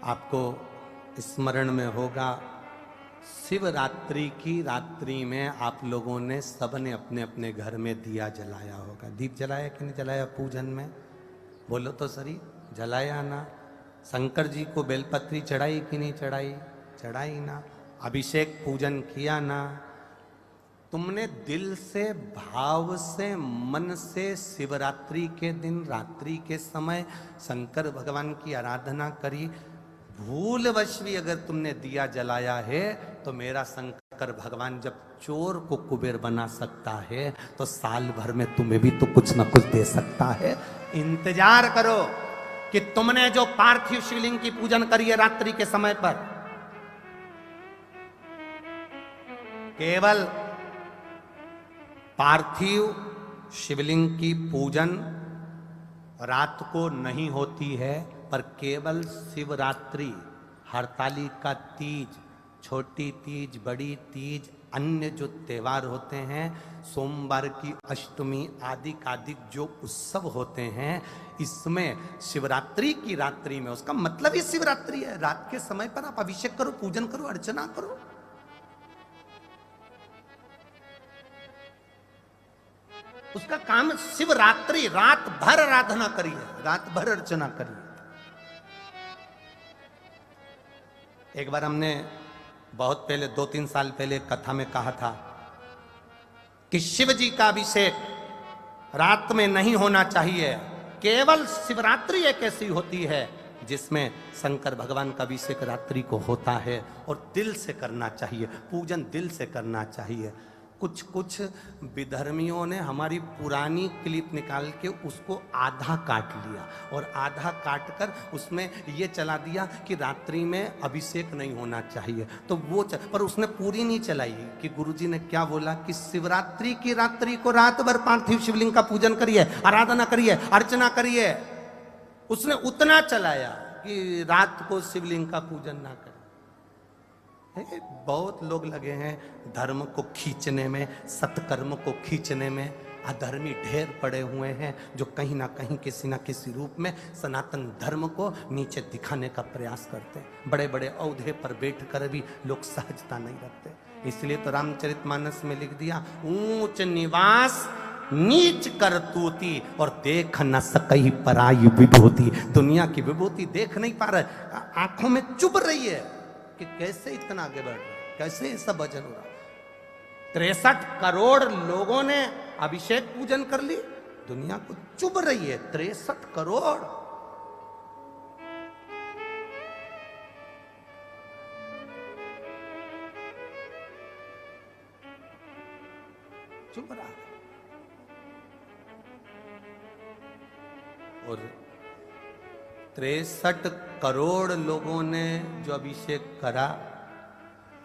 आपको स्मरण में होगा, शिवरात्रि की रात्रि में आप लोगों ने सबने अपने अपने घर में दिया जलाया होगा। दीप जलाया कि नहीं जलाया पूजन में? बोलो तो सही, जलाया ना? शंकर जी को बेलपत्री चढ़ाई कि नहीं चढ़ाई? चढ़ाई ना? अभिषेक पूजन किया ना? तुमने दिल से, भाव से, मन से शिवरात्रि के दिन रात्रि के समय शंकर भगवान की आराधना करी। भूलवश भी अगर तुमने दिया जलाया है तो मेरा शंकर भगवान जब चोर को कुबेर बना सकता है तो साल भर में तुम्हें भी तो कुछ ना कुछ दे सकता है। इंतजार करो कि तुमने जो पार्थिव शिवलिंग की पूजन करी है रात्रि के समय पर, केवल पार्थिव शिवलिंग की पूजन रात को नहीं होती है, पर केवल शिवरात्रि, हरतालिका तीज, छोटी तीज, बड़ी तीज, अन्य जो त्योहार होते हैं, सोमवार की अष्टमी आदि जो उत्सव होते हैं, इसमें शिवरात्रि की रात्रि में, उसका मतलब ही शिवरात्रि है, रात के समय पर आप अभिषेक करो, पूजन करो, अर्चना करो। उसका काम शिवरात्रि, रात भर आराधना करिए, रात भर अर्चना करिए। एक बार हमने बहुत पहले 2-3 साल पहले कथा में कहा था कि शिव जी का अभिषेक रात में नहीं होना चाहिए, केवल शिवरात्रि एक ऐसी होती है जिसमें शंकर भगवान का अभिषेक रात्रि को होता है और दिल से करना चाहिए, पूजन दिल से करना चाहिए। कुछ विधर्मियों ने हमारी पुरानी क्लिप निकाल के उसको आधा काट लिया और आधा काट कर उसमें ये चला दिया कि रात्रि में अभिषेक नहीं होना चाहिए, तो वो पर उसने पूरी नहीं चलाई कि गुरुजी ने क्या बोला कि शिवरात्रि की रात्रि को रात भर पार्थिव शिवलिंग का पूजन करिए, आराधना करिए, अर्चना करिए। उसने उतना चलाया कि रात को शिवलिंग का पूजन ना करें। बहुत लोग लगे हैं धर्म को खींचने में, सत्कर्म को खींचने में। अधर्मी ढेर पड़े हुए हैं जो कहीं ना कहीं किसी ना किसी रूप में सनातन धर्म को नीचे दिखाने का प्रयास करते हैं। बड़े बड़े औहदे पर बैठकर भी लोग सहजता नहीं रखते, इसलिए तो रामचरितमानस में लिख दिया, ऊंच निवास नीच करतूती और देख न सकई पराई विभूति। दुनिया की विभूति देख नहीं पा रहे, आंखों में चुभ रही है कि कैसे इतना आगे बढ़ रहा है, कैसे ये सब भजन हो रहा। 63 करोड़ लोगों ने अभिषेक पूजन कर ली, दुनिया को चुभ रही है 63 करोड़। चुभ रहा है। और 63 करोड़ लोगों ने जो अभिषेक करा,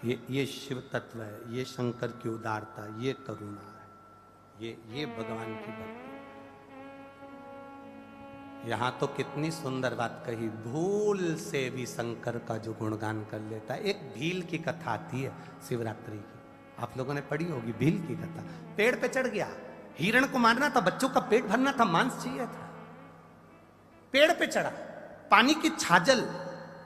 ये शिव तत्व है, ये शंकर की उदारता, ये करुणा है, ये भगवान की भक्ति। यहां तो कितनी सुंदर बात कही, भूल से भी शंकर का जो गुणगान कर लेता है। एक भील की कथा आती है शिवरात्रि की, आप लोगों ने पढ़ी होगी भील की कथा। पेड़ पे चढ़ गया, हिरण को मारना था, बच्चों का पेट भरना था, मांस चाहिए था, पेड़ पे चढ़ा, पानी की छाजल,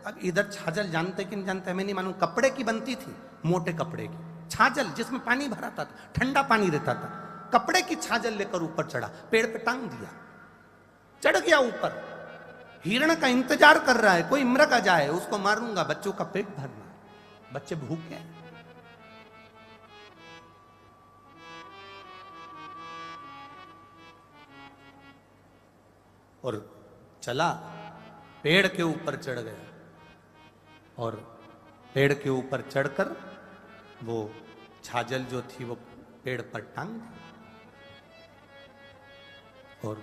अब इधर छाजल जानते कि नहीं जानते मैं नहीं मालूम, कपड़े की बनती थी, मोटे कपड़े की छाजल जिसमें पानी भरा था, ठंडा पानी रहता था, कपड़े की छाजल लेकर ऊपर चढ़ा, पेड़ पे टांग दिया, चढ़ गया ऊपर। हिरण का इंतजार कर रहा है कोई मृग आ जाए, उसको मारूंगा, बच्चों का पेट भरना, बच्चे भूखे हैं। और चला, पेड़ के ऊपर चढ़ गया और पेड़ के ऊपर चढ़कर वो छाजल जो थी वो पेड़ पर टांग दी और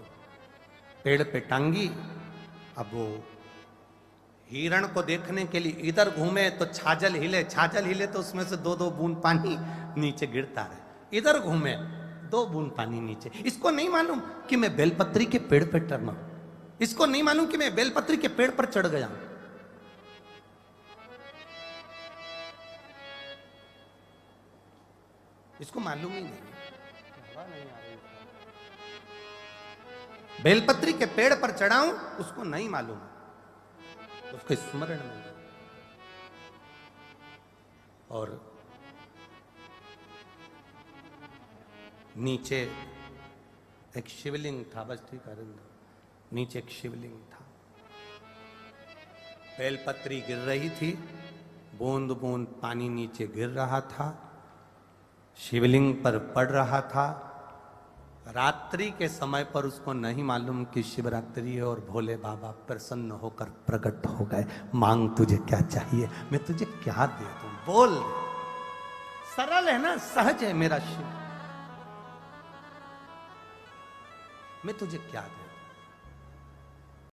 पेड़ पे टांगी। अब वो हिरण को देखने के लिए इधर घूमे तो छाजल हिले, छाजल हिले तो उसमें से 2-2 बूंद पानी नीचे गिरता रहे, इधर घूमे 2 बूंद पानी नीचे। इसको नहीं मालूम कि मैं बेलपत्री के पेड़ पे टरमा, इसको नहीं मालूम कि मैं बेलपत्री के पेड़ पर चढ़ गया। इसको मालूम ही नहीं, बेलपत्री के पेड़ पर चढ़ाऊं उसको नहीं मालूम। उसके स्मरण में। और नीचे एक शिवलिंग था, बस ठीक है, नीचे एक शिवलिंग था। बेलपत्री गिर रही थी, बूंद बूंद पानी नीचे गिर रहा था, शिवलिंग पर पड़ रहा था। रात्रि के समय पर उसको नहीं मालूम कि शिवरात्रि है और भोले बाबा प्रसन्न होकर प्रकट हो गए। मांग तुझे क्या चाहिए, मैं तुझे क्या दे दूं, बोल। सरल है ना, सहज है मेरा शिव, मैं तुझे क्या दे।